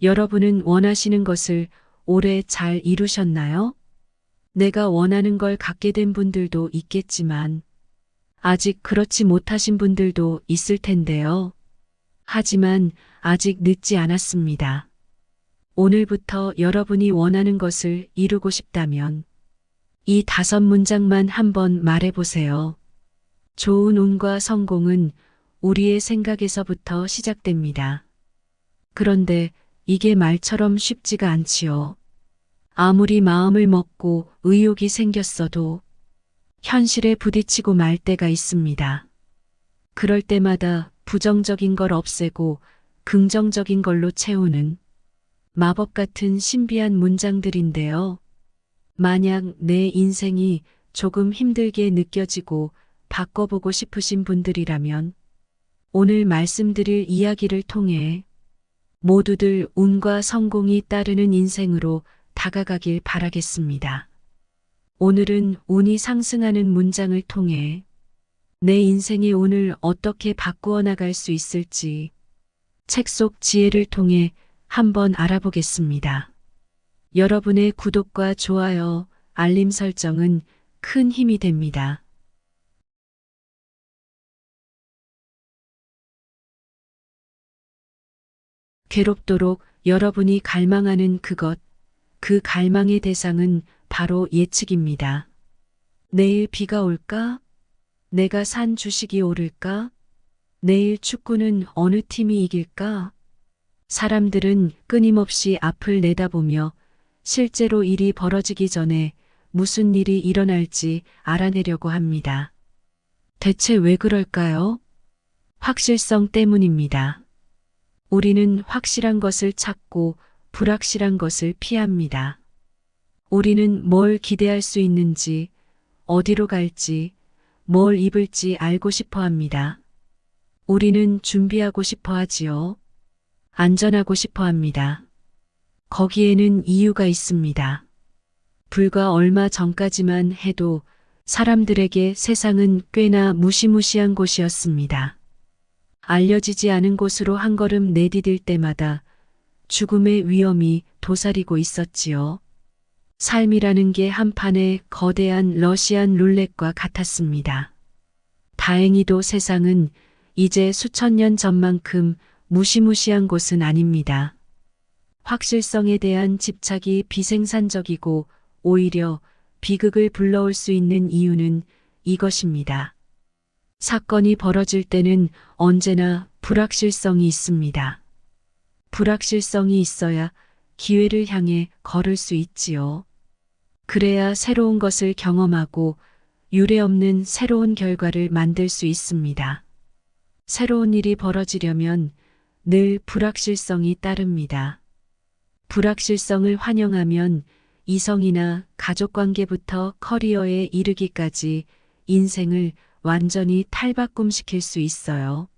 여러분은 원하시는 것을 올해 잘 이루셨나요? 내가 원하는 걸 갖게 된 분들도 있겠지만 아직 그렇지 못하신 분들도 있을 텐데요. 하지만 아직 늦지 않았습니다. 오늘부터 여러분이 원하는 것을 이루고 싶다면 이 5문장만 한번 말해보세요. 좋은 운과 성공은 우리의 생각에서부터 시작됩니다. 그런데 이게 말처럼 쉽지가 않지요. 아무리 마음을 먹고 의욕이 생겼어도 현실에 부딪히고 말 때가 있습니다. 그럴 때마다 부정적인 걸 없애고 긍정적인 걸로 채우는 마법 같은 신비한 문장들인데요. 만약 내 인생이 조금 힘들게 느껴지고 바꿔보고 싶으신 분들이라면 오늘 말씀드릴 이야기를 통해 모두들 운과 성공이 따르는 인생으로 다가가길 바라겠습니다. 오늘은 운이 상승하는 문장을 통해 내 인생의 운을 어떻게 바꾸어 나갈 수 있을지 책 속 지혜를 통해 한번 알아보겠습니다. 여러분의 구독과 좋아요, 알림 설정은 큰 힘이 됩니다. 괴롭도록 여러분이 갈망하는 그것, 그 갈망의 대상은 바로 예측입니다. 내일 비가 올까? 내가 산 주식이 오를까? 내일 축구는 어느 팀이 이길까? 사람들은 끊임없이 앞을 내다보며 실제로 일이 벌어지기 전에 무슨 일이 일어날지 알아내려고 합니다. 대체 왜 그럴까요? 확실성 때문입니다. 우리는 확실한 것을 찾고 불확실한 것을 피합니다. 우리는 뭘 기대할 수 있는지, 어디로 갈지, 뭘 입을지 알고 싶어 합니다. 우리는 준비하고 싶어 하지요. 안전하고 싶어 합니다. 거기에는 이유가 있습니다. 불과 얼마 전까지만 해도 사람들에게 세상은 꽤나 무시무시한 곳이었습니다. 알려지지 않은 곳으로 한 걸음 내디딜 때마다 죽음의 위험이 도사리고 있었지요. 삶이라는 게 한판의 거대한 러시안 룰렛과 같았습니다. 다행히도 세상은 이제 수천 년 전만큼 무시무시한 곳은 아닙니다. 확실성에 대한 집착이 비생산적이고 오히려 비극을 불러올 수 있는 이유는 이것입니다. 사건이 벌어질 때는 언제나 불확실성이 있습니다. 불확실성이 있어야 기회를 향해 걸을 수 있지요. 그래야 새로운 것을 경험하고 유례없는 새로운 결과를 만들 수 있습니다. 새로운 일이 벌어지려면 늘 불확실성이 따릅니다. 불확실성을 환영하면 이성이나 가족관계부터 커리어에 이르기까지 인생을 완전히 탈바꿈시킬 수 있어요.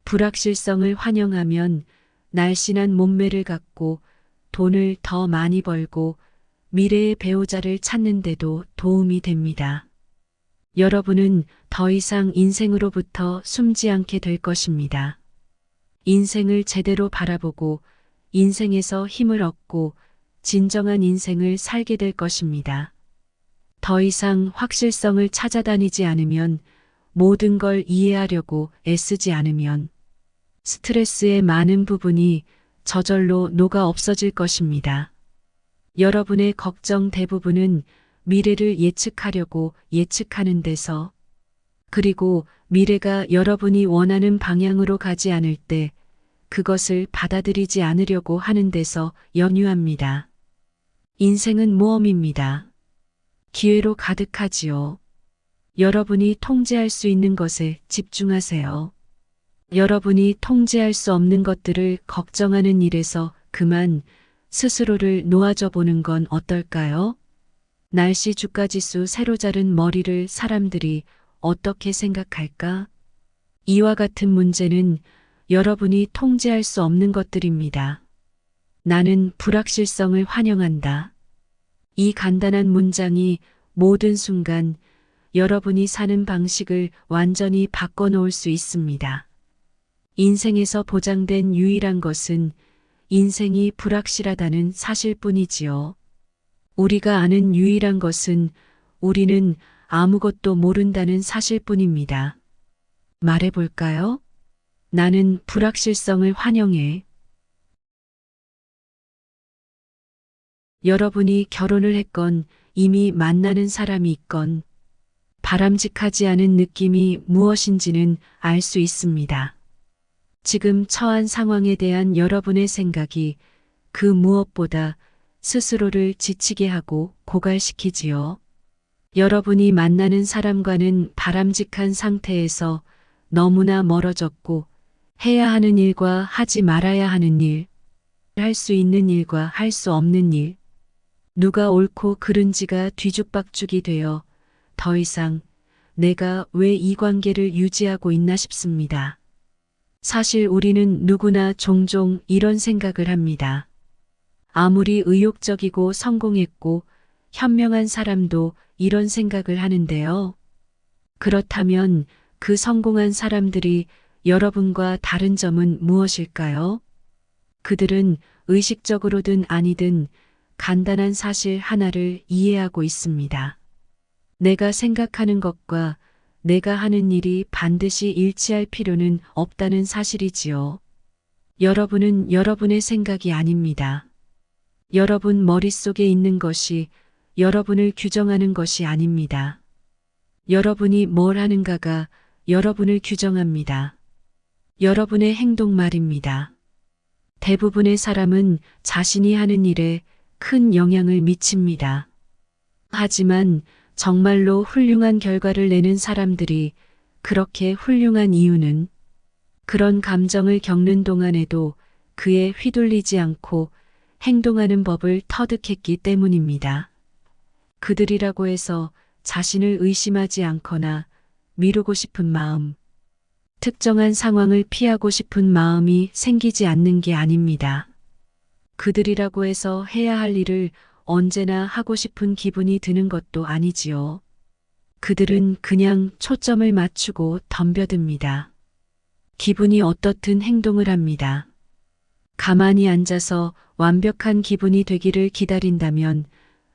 불확실성을 환영하면 날씬한 몸매를 갖고 돈을 더 많이 벌고 미래의 배우자를 찾는데도 도움이 됩니다. 여러분은 더 이상 인생으로부터 숨지 않게 될 것입니다. 인생을 제대로 바라보고 인생에서 힘을 얻고 진정한 인생을 살게 될 것입니다. 더 이상 확실성을 찾아다니지 않으면, 모든 걸 이해하려고 애쓰지 않으면 스트레스의 많은 부분이 저절로 녹아 없어질 것입니다. 여러분의 걱정 대부분은 미래를 예측하려고 예측하는 데서, 그리고 미래가 여러분이 원하는 방향으로 가지 않을 때 그것을 받아들이지 않으려고 하는 데서 연유합니다. 인생은 모험입니다. 기회로 가득하지요. 여러분이 통제할 수 있는 것에 집중하세요. 여러분이 통제할 수 없는 것들을 걱정하는 일에서 그만 스스로를 놓아줘 보는 건 어떨까요? 날씨 주가지수 새로 자른 머리를 사람들이 어떻게 생각할까? 이와 같은 문제는 여러분이 통제할 수 없는 것들입니다. 나는 불확실성을 환영한다. 이 간단한 문장이 모든 순간 여러분이 사는 방식을 완전히 바꿔놓을 수 있습니다. 인생에서 보장된 유일한 것은 인생이 불확실하다는 사실뿐이지요. 우리가 아는 유일한 것은 우리는 아무것도 모른다는 사실뿐입니다. 말해볼까요? 나는 불확실성을 환영해. 여러분이 결혼을 했건 이미 만나는 사람이 있건 바람직하지 않은 느낌이 무엇인지는 알 수 있습니다. 지금 처한 상황에 대한 여러분의 생각이 그 무엇보다 스스로를 지치게 하고 고갈시키지요. 여러분이 만나는 사람과는 바람직한 상태에서 너무나 멀어졌고 해야 하는 일과 하지 말아야 하는 일, 할 수 있는 일과 할 수 없는 일, 누가 옳고 그른지가 뒤죽박죽이 되어 더 이상 내가 왜 이 관계를 유지하고 있나 싶습니다. 사실 우리는 누구나 종종 이런 생각을 합니다. 아무리 의욕적이고 성공했고 현명한 사람도 이런 생각을 하는데요. 그렇다면 그 성공한 사람들이 여러분과 다른 점은 무엇일까요? 그들은 의식적으로든 아니든 간단한 사실 하나를 이해하고 있습니다. 내가 생각하는 것과 내가 하는 일이 반드시 일치할 필요는 없다는 사실이지요. 여러분은 여러분의 생각이 아닙니다. 여러분 머릿속에 있는 것이 여러분을 규정하는 것이 아닙니다. 여러분이 뭘 하는가가 여러분을 규정합니다. 여러분의 행동 말입니다. 대부분의 사람은 자신이 하는 일에 큰 영향을 미칩니다. 하지만 정말로 훌륭한 결과를 내는 사람들이 그렇게 훌륭한 이유는 그런 감정을 겪는 동안에도 그에 휘둘리지 않고 행동하는 법을 터득했기 때문입니다. 그들이라고 해서 자신을 의심하지 않거나 미루고 싶은 마음, 특정한 상황을 피하고 싶은 마음이 생기지 않는 게 아닙니다. 그들이라고 해서 해야 할 일을 언제나 하고 싶은 기분이 드는 것도 아니지요. 그들은 그냥 초점을 맞추고 덤벼듭니다. 기분이 어떻든 행동을 합니다. 가만히 앉아서 완벽한 기분이 되기를 기다린다면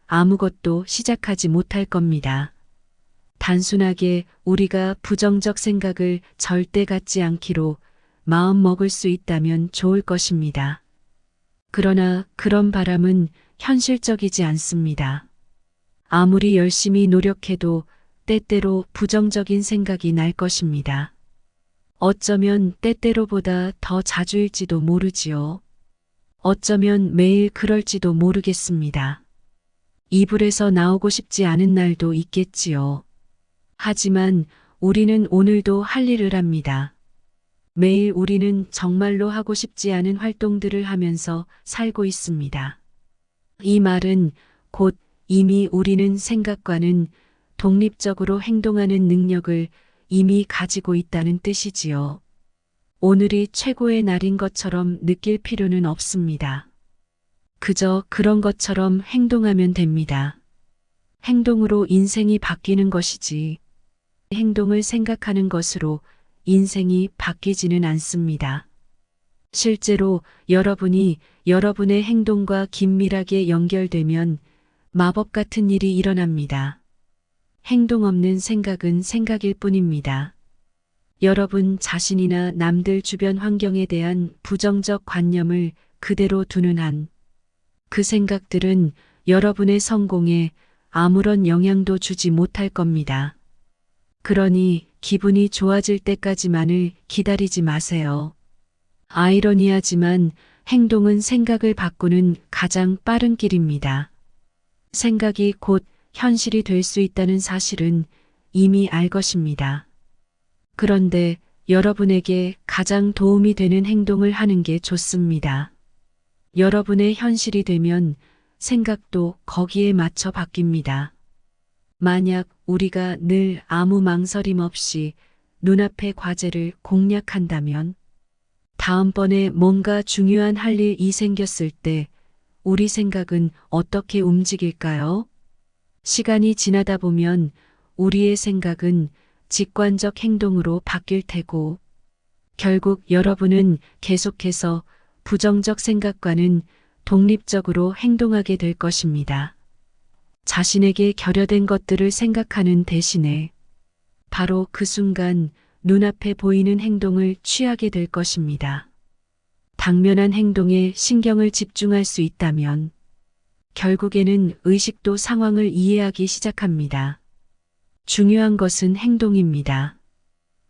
아무것도 시작하지 못할 겁니다. 단순하게 우리가 부정적 생각을 절대 갖지 않기로 마음 먹을 수 있다면 좋을 것입니다. 그러나 그런 바람은 현실적이지 않습니다. 아무리 열심히 노력해도 때때로 부정적인 생각이 날 것입니다. 어쩌면 때때로보다 더 자주일지도 모르지요. 어쩌면 매일 그럴지도 모르겠습니다. 이불에서 나오고 싶지 않은 날도 있겠지요. 하지만 우리는 오늘도 할 일을 합니다. 매일 우리는 정말로 하고 싶지 않은 활동들을 하면서 살고 있습니다. 이 말은 곧 이미 우리는 생각과는 독립적으로 행동하는 능력을 이미 가지고 있다는 뜻이지요. 오늘이 최고의 날인 것처럼 느낄 필요는 없습니다. 그저 그런 것처럼 행동하면 됩니다. 행동으로 인생이 바뀌는 것이지 행동을 생각하는 것으로 인생이 바뀌지는 않습니다. 실제로 여러분이 여러분의 행동과 긴밀하게 연결되면 마법 같은 일이 일어납니다. 행동 없는 생각은 생각일 뿐입니다. 여러분 자신이나 남들 주변 환경에 대한 부정적 관념을 그대로 두는 한 그 생각들은 여러분의 성공에 아무런 영향도 주지 못할 겁니다. 그러니 기분이 좋아질 때까지만을 기다리지 마세요. 아이러니하지만 행동은 생각을 바꾸는 가장 빠른 길입니다. 생각이 곧 현실이 될 수 있다는 사실은 이미 알 것입니다. 그런데 여러분에게 가장 도움이 되는 행동을 하는 게 좋습니다. 여러분의 현실이 되면 생각도 거기에 맞춰 바뀝니다. 만약 우리가 늘 아무 망설임 없이 눈앞의 과제를 공략한다면 다음번에 뭔가 중요한 할 일이 생겼을 때 우리 생각은 어떻게 움직일까요? 시간이 지나다 보면 우리의 생각은 직관적 행동으로 바뀔 테고 결국 여러분은 계속해서 부정적 생각과는 독립적으로 행동하게 될 것입니다. 자신에게 결여된 것들을 생각하는 대신에 바로 그 순간 눈앞에 보이는 행동을 취하게 될 것입니다. 당면한 행동에 신경을 집중할 수 있다면 결국에는 의식도 상황을 이해하기 시작합니다. 중요한 것은 행동입니다.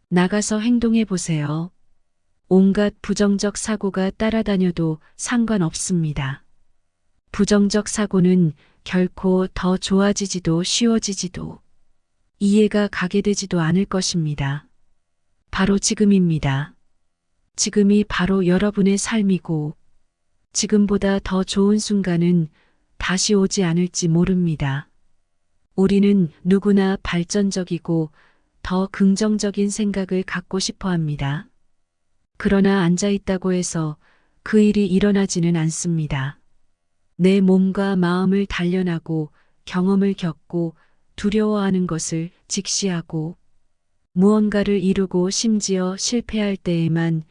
나가서 행동해 보세요. 온갖 부정적 사고가 따라다녀도 상관없습니다. 부정적 사고는 결코 더 좋아지지도 쉬워지지도 이해가 가게 되지도 않을 것입니다. 바로 지금입니다. 지금이 바로 여러분의 삶이고 지금보다 더 좋은 순간은 다시 오지 않을지 모릅니다. 우리는 누구나 발전적이고 더 긍정적인 생각을 갖고 싶어 합니다. 그러나 앉아 있다고 해서 그 일이 일어나지는 않습니다. 내 몸과 마음을 단련하고 경험을 겪고 두려워하는 것을 직시하고 무언가를 이루고 심지어 실패할 때에만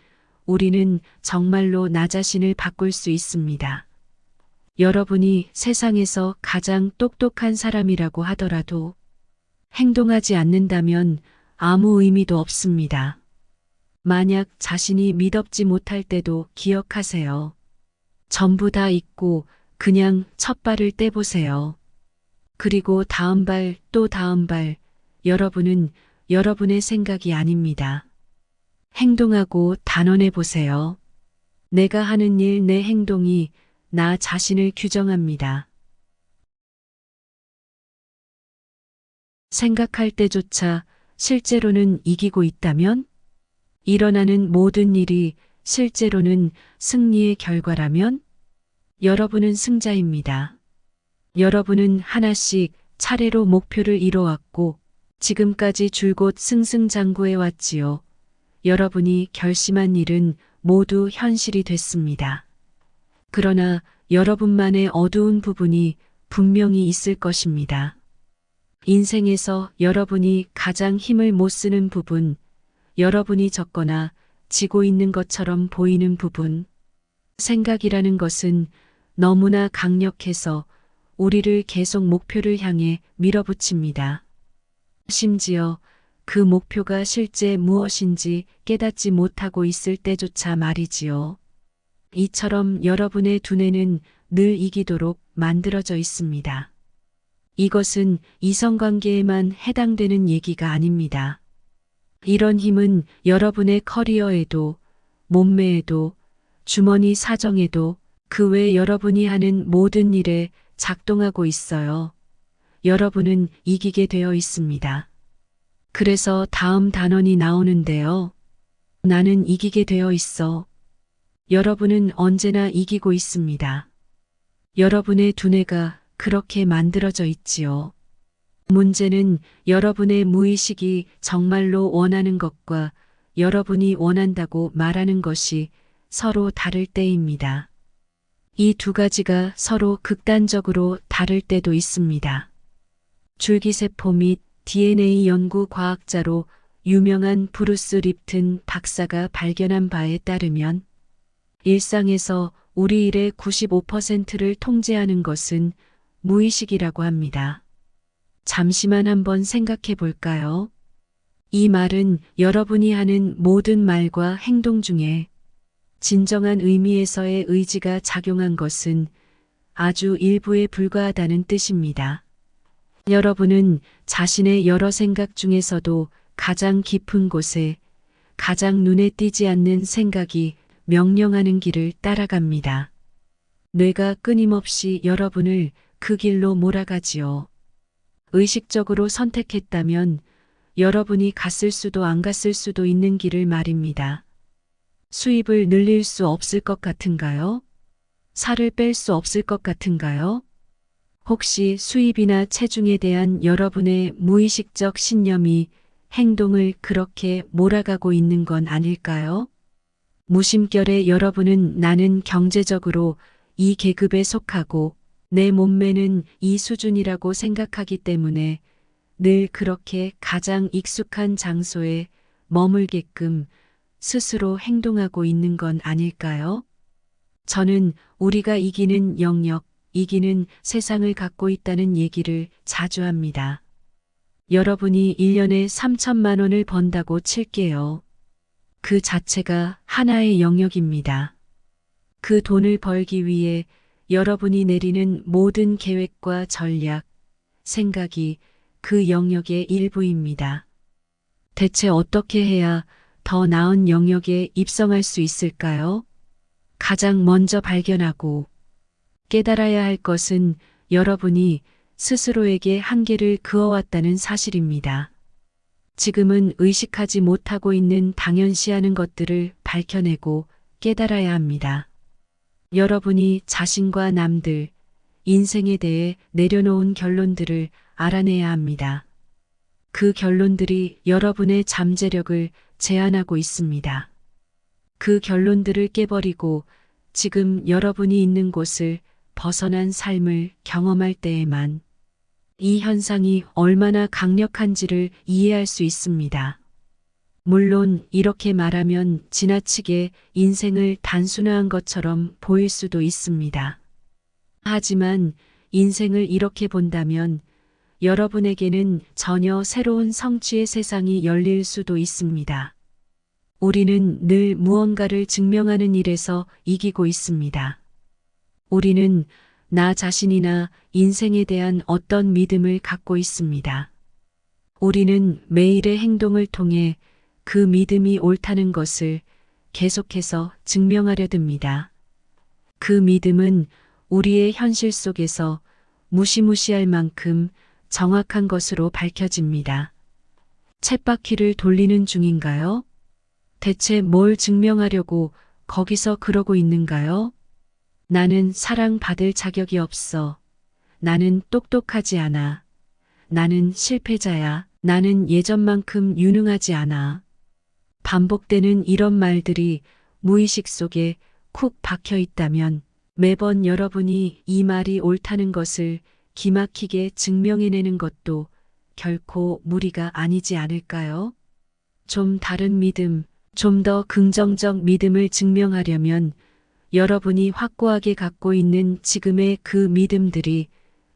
우리는 정말로 나 자신을 바꿀 수 있습니다. 여러분이 세상에서 가장 똑똑한 사람이라고 하더라도 행동하지 않는다면 아무 의미도 없습니다. 만약 자신이 믿업지 못할 때도 기억하세요. 전부 다 잊고 그냥 첫 발을 떼보세요. 그리고 다음 발 또 다음 발, 여러분은 여러분의 생각이 아닙니다. 행동하고 단언해 보세요. 내가 하는 일, 내 행동이 나 자신을 규정합니다. 생각할 때조차 실제로는 이기고 있다면? 일어나는 모든 일이 실제로는 승리의 결과라면? 여러분은 승자입니다. 여러분은 하나씩 차례로 목표를 이뤄왔고 지금까지 줄곧 승승장구해 왔지요. 여러분이 결심한 일은 모두 현실이 됐습니다. 그러나 여러분만의 어두운 부분이 분명히 있을 것입니다. 인생에서 여러분이 가장 힘을 못 쓰는 부분, 여러분이 졌거나 지고 있는 것처럼 보이는 부분, 생각이라는 것은 너무나 강력해서 우리를 계속 목표를 향해 밀어붙입니다. 심지어 그 목표가 실제 무엇인지 깨닫지 못하고 있을 때조차 말이지요. 이처럼 여러분의 두뇌는 늘 이기도록 만들어져 있습니다. 이것은 이성관계에만 해당되는 얘기가 아닙니다. 이런 힘은 여러분의 커리어에도, 몸매에도, 주머니 사정에도, 그 외 여러분이 하는 모든 일에 작동하고 있어요. 여러분은 이기게 되어 있습니다. 그래서 다음 단원이 나오는데요. 나는 이기게 되어 있어. 여러분은 언제나 이기고 있습니다. 여러분의 두뇌가 그렇게 만들어져 있지요. 문제는 여러분의 무의식이 정말로 원하는 것과 여러분이 원한다고 말하는 것이 서로 다를 때입니다. 이 두 가지가 서로 극단적으로 다를 때도 있습니다. 줄기세포 및 DNA 연구 과학자로 유명한 브루스 립튼 박사가 발견한 바에 따르면 일상에서 우리 일의 95%를 통제하는 것은 무의식이라고 합니다. 잠시만 한번 생각해 볼까요? 이 말은 여러분이 하는 모든 말과 행동 중에 진정한 의미에서의 의지가 작용한 것은 아주 일부에 불과하다는 뜻입니다. 여러분은 자신의 여러 생각 중에서도 가장 깊은 곳에 가장 눈에 띄지 않는 생각이 명령하는 길을 따라갑니다. 뇌가 끊임없이 여러분을 그 길로 몰아가지요. 의식적으로 선택했다면 여러분이 갔을 수도 안 갔을 수도 있는 길을 말입니다. 수입을 늘릴 수 없을 것 같은가요? 살을 뺄 수 없을 것 같은가요? 혹시 수입이나 체중에 대한 여러분의 무의식적 신념이 행동을 그렇게 몰아가고 있는 건 아닐까요? 무심결에 여러분은 나는 경제적으로 이 계급에 속하고 내 몸매는 이 수준이라고 생각하기 때문에 늘 그렇게 가장 익숙한 장소에 머물게끔 스스로 행동하고 있는 건 아닐까요? 저는 우리가 이기는 영역, 이기는 세상을 갖고 있다는 얘기를 자주 합니다. 여러분이 1년에 3천만 원을 번다고 칠게요. 그 자체가 하나의 영역입니다. 그 돈을 벌기 위해 여러분이 내리는 모든 계획과 전략, 생각이 그 영역의 일부입니다. 대체 어떻게 해야 더 나은 영역에 입성할 수 있을까요? 가장 먼저 발견하고 깨달아야 할 것은 여러분이 스스로에게 한계를 그어왔다는 사실입니다. 지금은 의식하지 못하고 있는 당연시하는 것들을 밝혀내고 깨달아야 합니다. 여러분이 자신과 남들, 인생에 대해 내려놓은 결론들을 알아내야 합니다. 그 결론들이 여러분의 잠재력을 제한하고 있습니다. 그 결론들을 깨버리고 지금 여러분이 있는 곳을 벗어난 삶을 경험할 때에만 이 현상이 얼마나 강력한지를 이해할 수 있습니다. 물론 이렇게 말하면 지나치게 인생을 단순화한 것처럼 보일 수도 있습니다. 하지만 인생을 이렇게 본다면 여러분에게는 전혀 새로운 성취의 세상이 열릴 수도 있습니다. 우리는 늘 무언가를 증명하는 일에서 이기고 있습니다. 우리는 나 자신이나 인생에 대한 어떤 믿음을 갖고 있습니다. 우리는 매일의 행동을 통해 그 믿음이 옳다는 것을 계속해서 증명하려 듭니다. 그 믿음은 우리의 현실 속에서 무시무시할 만큼 정확한 것으로 밝혀집니다. 쳇바퀴를 돌리는 중인가요? 대체 뭘 증명하려고 거기서 그러고 있는가요? 나는 사랑받을 자격이 없어. 나는 똑똑하지 않아. 나는 실패자야. 나는 예전만큼 유능하지 않아. 반복되는 이런 말들이 무의식 속에 쿡 박혀 있다면 매번 여러분이 이 말이 옳다는 것을 기막히게 증명해내는 것도 결코 무리가 아니지 않을까요? 좀 다른 믿음, 좀 더 긍정적 믿음을 증명하려면 여러분이 확고하게 갖고 있는 지금의 그 믿음들이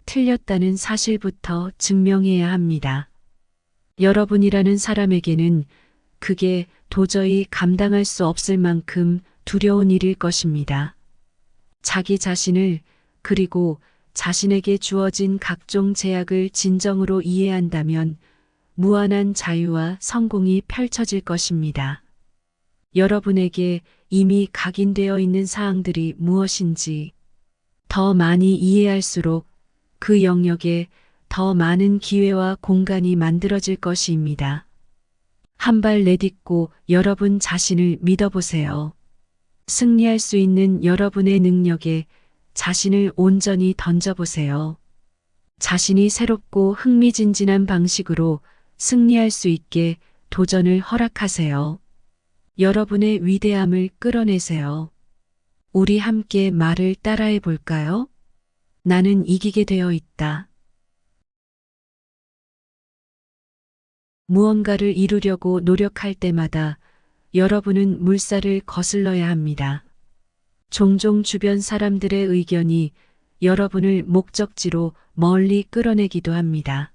틀렸다는 사실부터 증명해야 합니다. 여러분이라는 사람에게는 그게 도저히 감당할 수 없을 만큼 두려운 일일 것입니다. 자기 자신을 그리고 자신에게 주어진 각종 제약을 진정으로 이해한다면 무한한 자유와 성공이 펼쳐질 것입니다. 여러분에게 이미 각인되어 있는 사항들이 무엇인지 더 많이 이해할수록 그 영역에 더 많은 기회와 공간이 만들어질 것입니다. 한 발 내딛고 여러분 자신을 믿어보세요. 승리할 수 있는 여러분의 능력에 자신을 온전히 던져보세요. 자신이 새롭고 흥미진진한 방식으로 승리할 수 있게 도전을 허락하세요. 여러분의 위대함을 끌어내세요. 우리 함께 말을 따라해 볼까요? 나는 이기게 되어 있다. 무언가를 이루려고 노력할 때마다 여러분은 물살을 거슬러야 합니다. 종종 주변 사람들의 의견이 여러분을 목적지로 멀리 끌어내기도 합니다.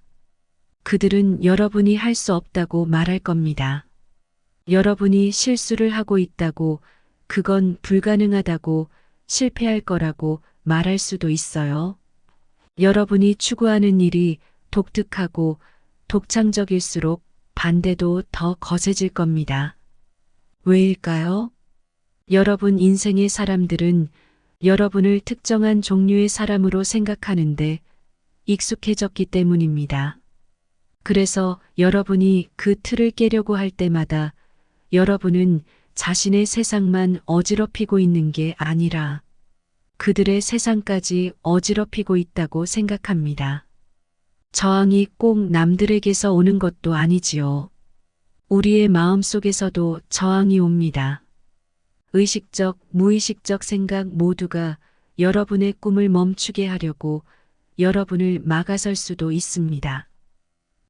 그들은 여러분이 할 수 없다고 말할 겁니다. 여러분이 실수를 하고 있다고, 그건 불가능하다고, 실패할 거라고 말할 수도 있어요. 여러분이 추구하는 일이 독특하고 독창적일수록 반대도 더 거세질 겁니다. 왜일까요? 여러분 인생의 사람들은 여러분을 특정한 종류의 사람으로 생각하는데 익숙해졌기 때문입니다. 그래서 여러분이 그 틀을 깨려고 할 때마다 여러분은 자신의 세상만 어지럽히고 있는 게 아니라 그들의 세상까지 어지럽히고 있다고 생각합니다. 저항이 꼭 남들에게서 오는 것도 아니지요. 우리의 마음속에서도 저항이 옵니다. 의식적, 무의식적 생각 모두가 여러분의 꿈을 멈추게 하려고 여러분을 막아설 수도 있습니다.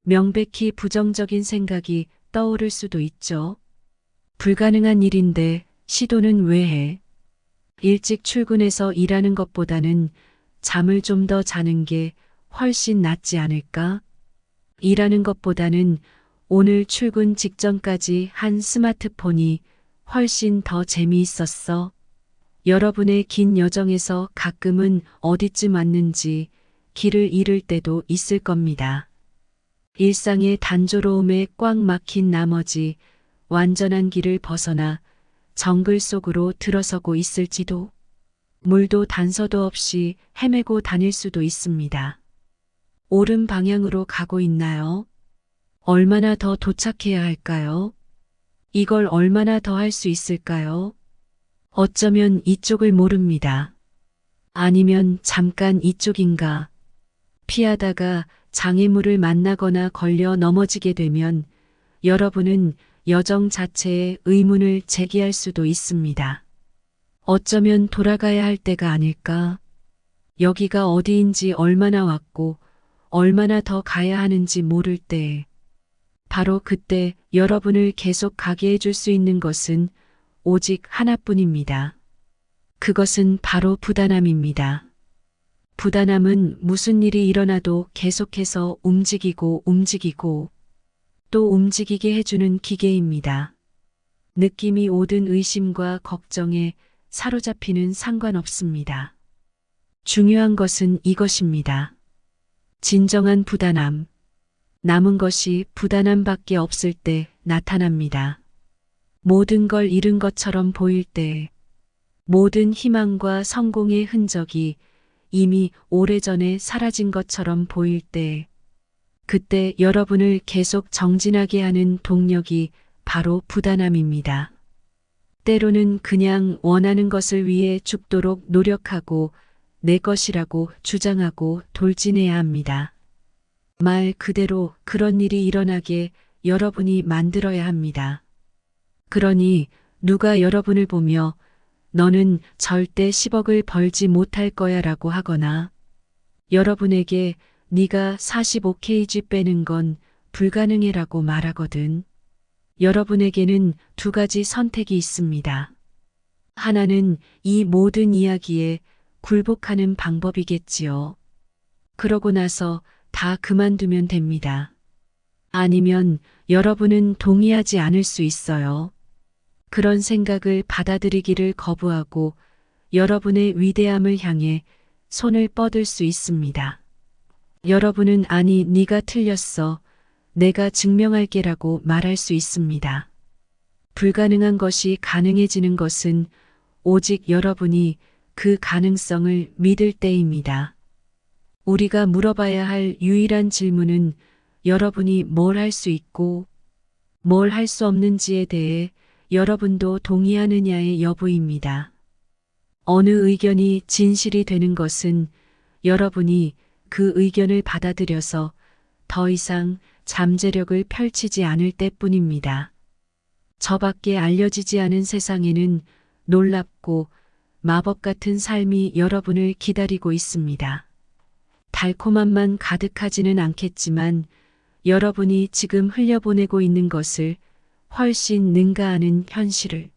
명백히 부정적인 생각이 떠오를 수도 있죠. 불가능한 일인데 시도는 왜 해? 일찍 출근해서 일하는 것보다는 잠을 좀 더 자는 게 훨씬 낫지 않을까? 일하는 것보다는 오늘 출근 직전까지 한 스마트폰이 훨씬 더 재미있었어. 여러분의 긴 여정에서 가끔은 어디쯤 왔는지 길을 잃을 때도 있을 겁니다. 일상의 단조로움에 꽉 막힌 나머지 완전한 길을 벗어나 정글 속으로 들어서고 있을지도, 물도 단서도 없이 헤매고 다닐 수도 있습니다. 옳은 방향으로 가고 있나요? 얼마나 더 도착해야 할까요? 이걸 얼마나 더 할 수 있을까요? 어쩌면 이쪽을 모릅니다. 아니면 잠깐 이쪽인가? 피하다가 장애물을 만나거나 걸려 넘어지게 되면 여러분은 여정 자체에 의문을 제기할 수도 있습니다. 어쩌면 돌아가야 할 때가 아닐까? 여기가 어디인지 얼마나 왔고 얼마나 더 가야 하는지 모를 때, 바로 그때 여러분을 계속 가게 해줄 수 있는 것은 오직 하나뿐입니다. 그것은 바로 부단함입니다. 부단함은 무슨 일이 일어나도 계속해서 움직이고 또 움직이게 해주는 기계입니다. 느낌이 오든 의심과 걱정에 사로잡히는 상관없습니다. 중요한 것은 이것입니다. 진정한 부단함. 남은 것이 부단함밖에 없을 때 나타납니다. 모든 걸 잃은 것처럼 보일 때, 모든 희망과 성공의 흔적이 이미 오래전에 사라진 것처럼 보일 때, 그때 여러분을 계속 정진하게 하는 동력이 바로 부단함입니다. 때로는 그냥 원하는 것을 위해 죽도록 노력하고 내 것이라고 주장하고 돌진해야 합니다. 말 그대로 그런 일이 일어나게 여러분이 만들어야 합니다. 그러니 누가 여러분을 보며 너는 절대 10억을 벌지 못할 거야 라고 하거나 여러분에게 네가 45kg 빼는 건 불가능해 라고 말하거든. 여러분에게는 두 가지 선택이 있습니다. 하나는 이 모든 이야기에 굴복하는 방법이겠지요. 그러고 나서 다 그만두면 됩니다. 아니면 여러분은 동의하지 않을 수 있어요. 그런 생각을 받아들이기를 거부하고 여러분의 위대함을 향해 손을 뻗을 수 있습니다. 여러분은 아니, 네가 틀렸어. 내가 증명할게라고 말할 수 있습니다. 불가능한 것이 가능해지는 것은 오직 여러분이 그 가능성을 믿을 때입니다. 우리가 물어봐야 할 유일한 질문은 여러분이 뭘 할 수 있고 뭘 할 수 없는지에 대해 여러분도 동의하느냐의 여부입니다. 어느 의견이 진실이 되는 것은 여러분이 그 의견을 받아들여서 더 이상 잠재력을 펼치지 않을 때뿐입니다. 저밖에 알려지지 않은 세상에는 놀랍고 마법 같은 삶이 여러분을 기다리고 있습니다. 달콤함만 가득하지는 않겠지만 여러분이 지금 흘려보내고 있는 것을 훨씬 능가하는 현실을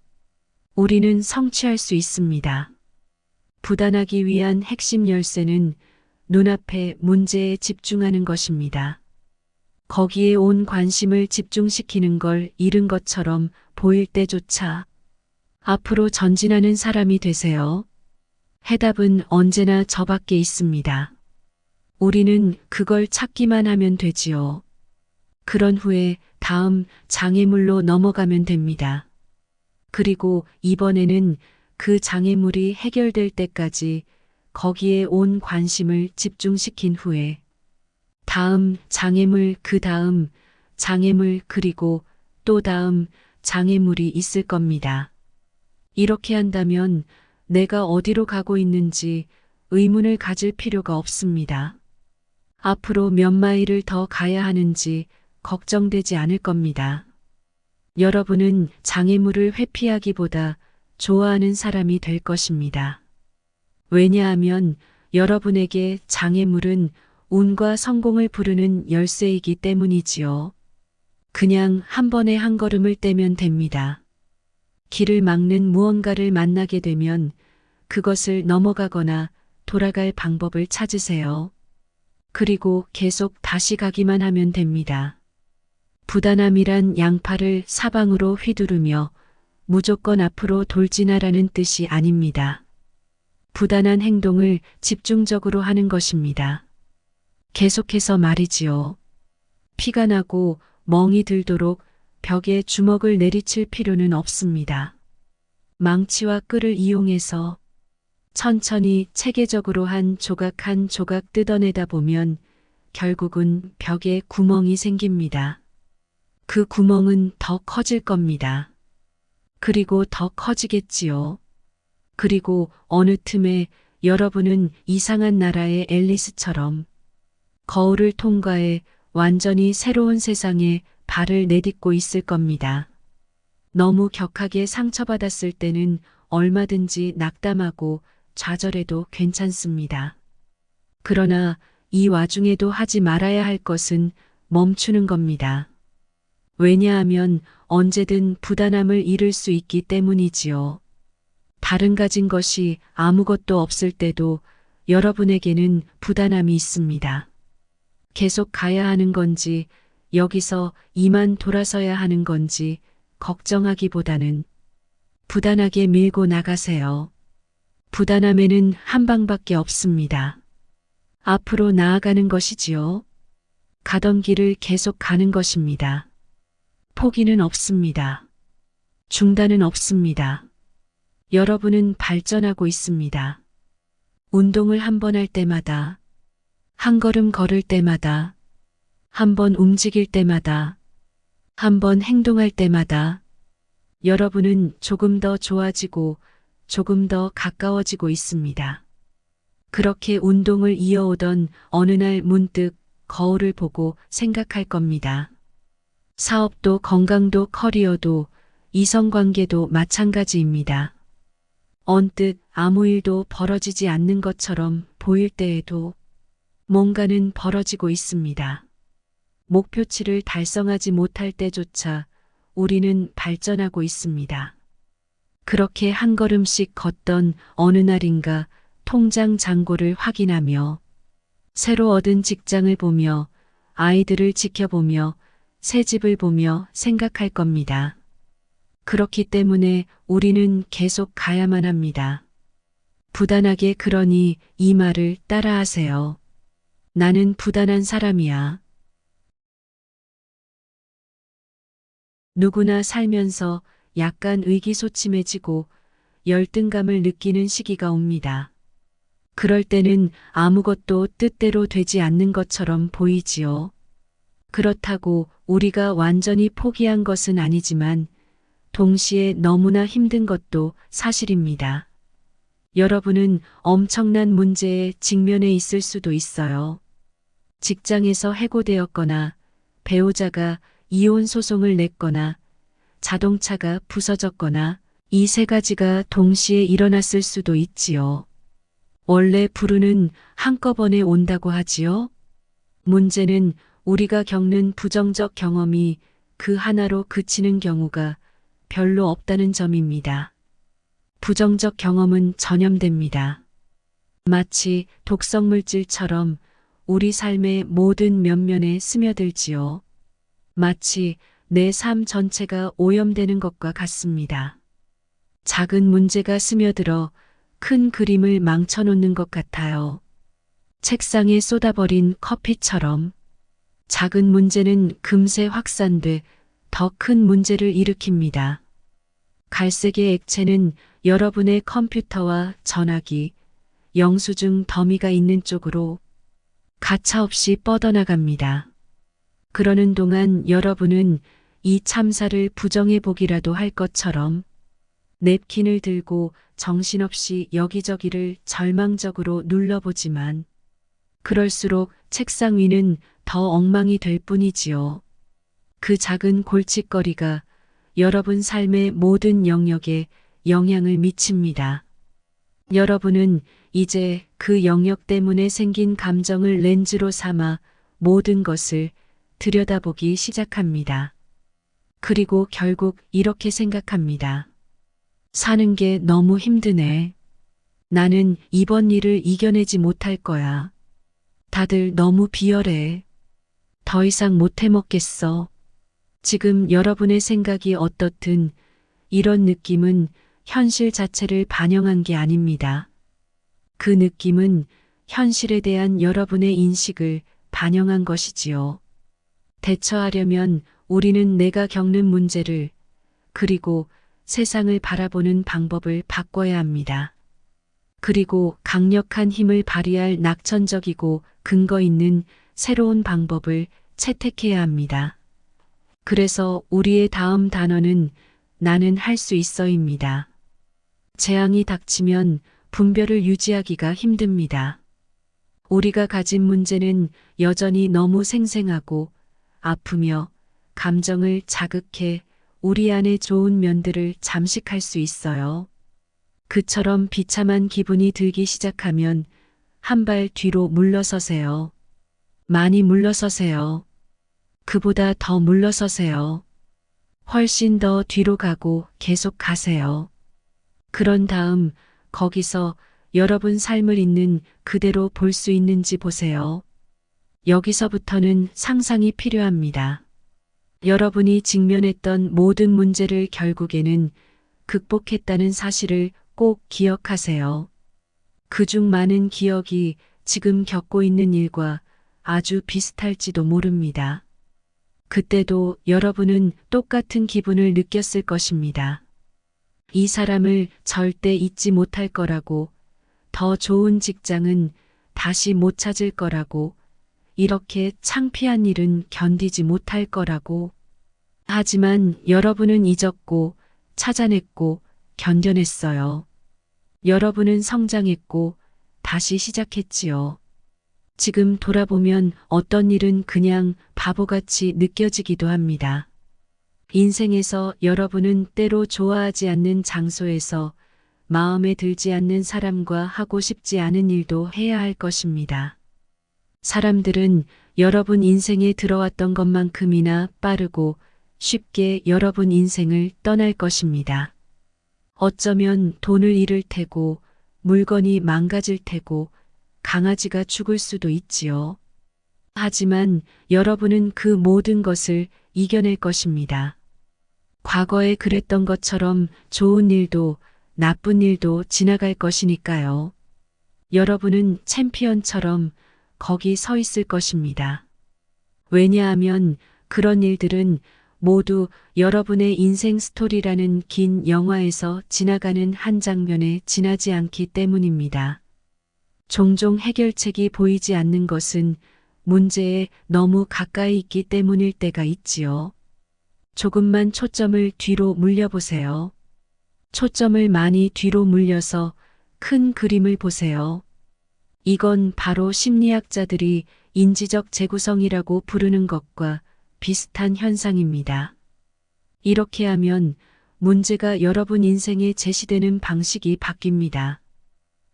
우리는 성취할 수 있습니다. 부단하기 위한 핵심 열쇠는 눈앞의 문제에 집중하는 것입니다. 거기에 온 관심을 집중시키는 걸 잃은 것처럼 보일 때조차 앞으로 전진하는 사람이 되세요. 해답은 언제나 저 밖에 있습니다. 우리는 그걸 찾기만 하면 되지요. 그런 후에 다음 장애물로 넘어가면 됩니다. 그리고 이번에는 그 장애물이 해결될 때까지 거기에 온 관심을 집중시킨 후에 다음 장애물, 그 다음 장애물, 그리고 또 다음 장애물이 있을 겁니다. 이렇게 한다면 내가 어디로 가고 있는지 의문을 가질 필요가 없습니다. 앞으로 몇 마일을 더 가야 하는지 걱정되지 않을 겁니다. 여러분은 장애물을 회피하기보다 좋아하는 사람이 될 것입니다. 왜냐하면 여러분에게 장애물은 운과 성공을 부르는 열쇠이기 때문이지요. 그냥 한 번에 한 걸음을 떼면 됩니다. 길을 막는 무언가를 만나게 되면 그것을 넘어가거나 돌아갈 방법을 찾으세요. 그리고 계속 다시 가기만 하면 됩니다. 부단함이란 양팔을 사방으로 휘두르며 무조건 앞으로 돌진하라는 뜻이 아닙니다. 부단한 행동을 집중적으로 하는 것입니다. 계속해서 말이지요. 피가 나고 멍이 들도록 벽에 주먹을 내리칠 필요는 없습니다. 망치와 끌을 이용해서 천천히 체계적으로 한 조각 뜯어내다 보면 결국은 벽에 구멍이 생깁니다. 그 구멍은 더 커질 겁니다. 그리고 더 커지겠지요. 그리고 어느 틈에 여러분은 이상한 나라의 앨리스처럼 거울을 통과해 완전히 새로운 세상에 발을 내딛고 있을 겁니다. 너무 격하게 상처받았을 때는 얼마든지 낙담하고 좌절해도 괜찮습니다. 그러나 이 와중에도 하지 말아야 할 것은 멈추는 겁니다. 왜냐하면 언제든 부단함을 잃을 수 있기 때문이지요. 다른 가진 것이 아무것도 없을 때도 여러분에게는 부단함이 있습니다. 계속 가야 하는 건지 여기서 이만 돌아서야 하는 건지 걱정하기보다는 부단하게 밀고 나가세요. 부단함에는 한 방밖에 없습니다. 앞으로 나아가는 것이지요. 가던 길을 계속 가는 것입니다. 포기는 없습니다. 중단은 없습니다. 여러분은 발전하고 있습니다. 운동을 한 번 할 때마다, 한 걸음 걸을 때마다, 한 번 움직일 때마다, 한 번 행동할 때마다 여러분은 조금 더 좋아지고 조금 더 가까워지고 있습니다. 그렇게 운동을 이어오던 어느 날 문득 거울을 보고 생각할 겁니다. 사업도 건강도 커리어도 이성관계도 마찬가지입니다. 언뜻 아무 일도 벌어지지 않는 것처럼 보일 때에도 뭔가는 벌어지고 있습니다. 목표치를 달성하지 못할 때조차 우리는 발전하고 있습니다. 그렇게 한 걸음씩 걷던 어느 날인가 통장 잔고를 확인하며 새로 얻은 직장을 보며 아이들을 지켜보며 새 집을 보며 생각할 겁니다. 그렇기 때문에 우리는 계속 가야만 합니다. 부단하게 그러니 이 말을 따라하세요. 나는 부단한 사람이야. 누구나 살면서 약간 의기소침해지고 열등감을 느끼는 시기가 옵니다. 그럴 때는 아무것도 뜻대로 되지 않는 것처럼 보이지요. 그렇다고 우리가 완전히 포기한 것은 아니지만 동시에 너무나 힘든 것도 사실입니다. 여러분은 엄청난 문제에 직면해 있을 수도 있어요. 직장에서 해고되었거나 배우자가 이혼 소송을 냈거나 자동차가 부서졌거나 이 세 가지가 동시에 일어났을 수도 있지요. 원래 불운은 한꺼번에 온다고 하지요. 문제는 우리가 겪는 부정적 경험이 그 하나로 그치는 경우가 별로 없다는 점입니다. 부정적 경험은 전염됩니다. 마치 독성물질처럼 우리 삶의 모든 면면에 스며들지요. 마치 내 삶 전체가 오염되는 것과 같습니다. 작은 문제가 스며들어 큰 그림을 망쳐놓는 것 같아요. 책상에 쏟아버린 커피처럼 작은 문제는 금세 확산돼 더 큰 문제를 일으킵니다. 갈색의 액체는 여러분의 컴퓨터와 전화기, 영수증 더미가 있는 쪽으로 가차없이 뻗어나갑니다. 그러는 동안 여러분은 이 참사를 부정해 보기라도 할 것처럼 냅킨을 들고 정신없이 여기저기를 절망적으로 눌러보지만 그럴수록 책상 위는 더 엉망이 될 뿐이지요. 그 작은 골칫거리가 여러분 삶의 모든 영역에 영향을 미칩니다. 여러분은 이제 그 영역 때문에 생긴 감정을 렌즈로 삼아 모든 것을 들여다보기 시작합니다. 그리고 결국 이렇게 생각합니다. 사는 게 너무 힘드네. 나는 이번 일을 이겨내지 못할 거야. 다들 너무 비열해. 더 이상 못 해먹겠어. 지금 여러분의 생각이 어떻든 이런 느낌은 현실 자체를 반영한 게 아닙니다. 그 느낌은 현실에 대한 여러분의 인식을 반영한 것이지요. 대처하려면 우리는 내가 겪는 문제를 그리고 세상을 바라보는 방법을 바꿔야 합니다. 그리고 강력한 힘을 발휘할 낙천적이고 근거 있는 새로운 방법을 채택해야 합니다. 그래서 우리의 다음 단어는 나는 할 수 있어입니다. 재앙이 닥치면 분별을 유지하기가 힘듭니다. 우리가 가진 문제는 여전히 너무 생생하고 아프며 감정을 자극해 우리 안의 좋은 면들을 잠식할 수 있어요. 그처럼 비참한 기분이 들기 시작하면 한 발 뒤로 물러서세요. 많이 물러서세요. 그보다 더 물러서세요. 훨씬 더 뒤로 가고 계속 가세요. 그런 다음 거기서 여러분 삶을 있는 그대로 볼 수 있는지 보세요. 여기서부터는 상상이 필요합니다. 여러분이 직면했던 모든 문제를 결국에는 극복했다는 사실을 꼭 기억하세요. 그중 많은 기억이 지금 겪고 있는 일과 아주 비슷할지도 모릅니다. 그때도 여러분은 똑같은 기분을 느꼈을 것입니다. 이 사람을 절대 잊지 못할 거라고, 더 좋은 직장은 다시 못 찾을 거라고, 이렇게 창피한 일은 견디지 못할 거라고. 하지만 여러분은 잊었고, 찾아냈고, 견뎌냈어요. 여러분은 성장했고, 다시 시작했지요. 지금 돌아보면 어떤 일은 그냥 바보같이 느껴지기도 합니다. 인생에서 여러분은 때로 좋아하지 않는 장소에서 마음에 들지 않는 사람과 하고 싶지 않은 일도 해야 할 것입니다. 사람들은 여러분 인생에 들어왔던 것만큼이나 빠르고 쉽게 여러분 인생을 떠날 것입니다. 어쩌면 돈을 잃을 테고, 물건이 망가질 테고, 강아지가 죽을 수도 있지요. 하지만 여러분은 그 모든 것을 이겨낼 것입니다. 과거에 그랬던 것처럼 좋은 일도 나쁜 일도 지나갈 것이니까요. 여러분은 챔피언처럼 거기 서 있을 것입니다. 왜냐하면 그런 일들은 모두 여러분의 인생 스토리라는 긴 영화에서 지나가는 한 장면에 지나지 않기 때문입니다. 종종 해결책이 보이지 않는 것은 문제에 너무 가까이 있기 때문일 때가 있지요. 조금만 초점을 뒤로 물려보세요. 초점을 많이 뒤로 물려서 큰 그림을 보세요. 이건 바로 심리학자들이 인지적 재구성이라고 부르는 것과 비슷한 현상입니다. 이렇게 하면 문제가 여러분 인생에 제시되는 방식이 바뀝니다.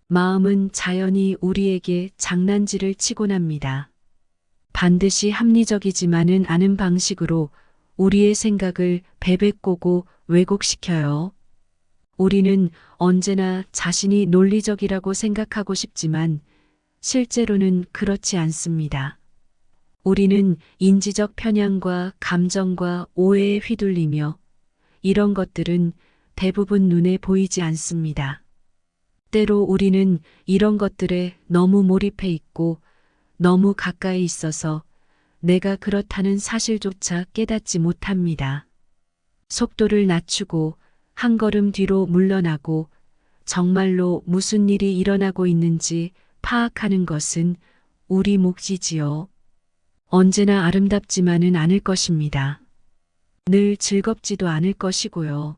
마음은 자연히 우리에게 장난질을 치곤 합니다. 반드시 합리적이지만은 않은 방식으로 우리의 생각을 베베꼬고 왜곡시켜요. 우리는 언제나 자신이 논리적이라고 생각하고 싶지만 실제로는 그렇지 않습니다. 우리는 인지적 편향과 감정과 오해에 휘둘리며 이런 것들은 대부분 눈에 보이지 않습니다. 때로 우리는 이런 것들에 너무 몰입해 있고 너무 가까이 있어서 내가 그렇다는 사실조차 깨닫지 못합니다. 속도를 낮추고 한 걸음 뒤로 물러나고 정말로 무슨 일이 일어나고 있는지 파악하는 것은 우리 몫이지요. 언제나 아름답지만은 않을 것입니다. 늘 즐겁지도 않을 것이고요.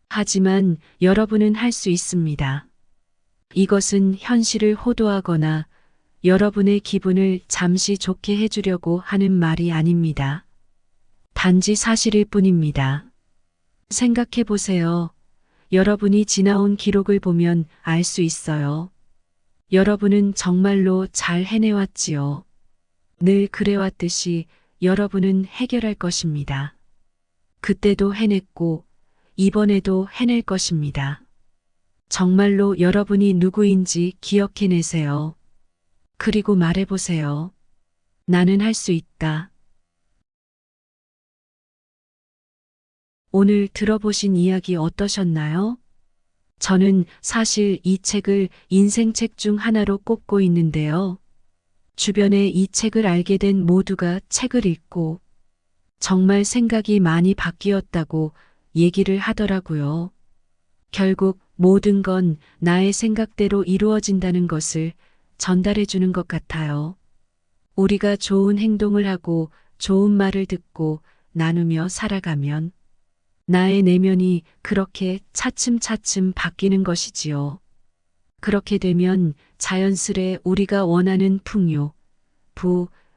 하지만 여러분은 할 수 있습니다. 이것은 현실을 호도하거나 여러분의 기분을 잠시 좋게 해주려고 하는 말이 아닙니다. 단지 사실일 뿐입니다. 생각해 보세요. 여러분이 지나온 기록을 보면 알 수 있어요. 여러분은 정말로 잘 해내왔지요. 늘 그래왔듯이 여러분은 해결할 것입니다. 그때도 해냈고 이번에도 해낼 것입니다. 정말로 여러분이 누구인지 기억해내세요. 그리고 말해보세요. 나는 할 수 있다. 오늘 들어보신 이야기 어떠셨나요? 저는 사실 이 책을 인생책 중 하나로 꼽고 있는데요. 주변에 이 책을 알게 된 모두가 책을 읽고 정말 생각이 많이 바뀌었다고 얘기를 하더라고요. 결국 모든 건 나의 생각대로 이루어진다는 것을 전달해 주는 것 같아요. 우리가 좋은 행동을 하고 좋은 말을 듣고 나누며 살아가면 나의 내면이 그렇게 차츰차츰 바뀌는 것이지요. 그렇게 되면 자연스레 우리가 원하는 풍요,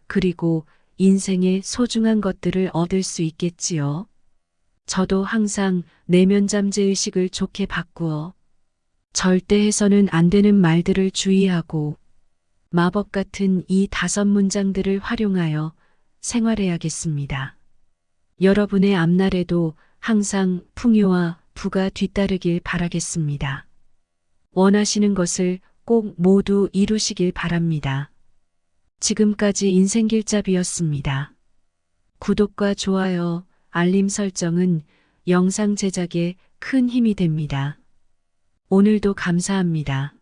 그리고 인생의 소중한 것들을 얻을 수 있겠지요. 저도 항상 내면 잠재의식을 좋게 바꾸어 절대 해서는 안 되는 말들을 주의하고 마법 같은 이 5문장들을 활용하여 생활해야겠습니다. 여러분의 앞날에도 항상 풍요와 부가 뒤따르길 바라겠습니다. 원하시는 것을 꼭 모두 이루시길 바랍니다. 지금까지 인생길잡이였습니다. 구독과 좋아요, 알림 설정은 영상 제작에 큰 힘이 됩니다. 오늘도 감사합니다.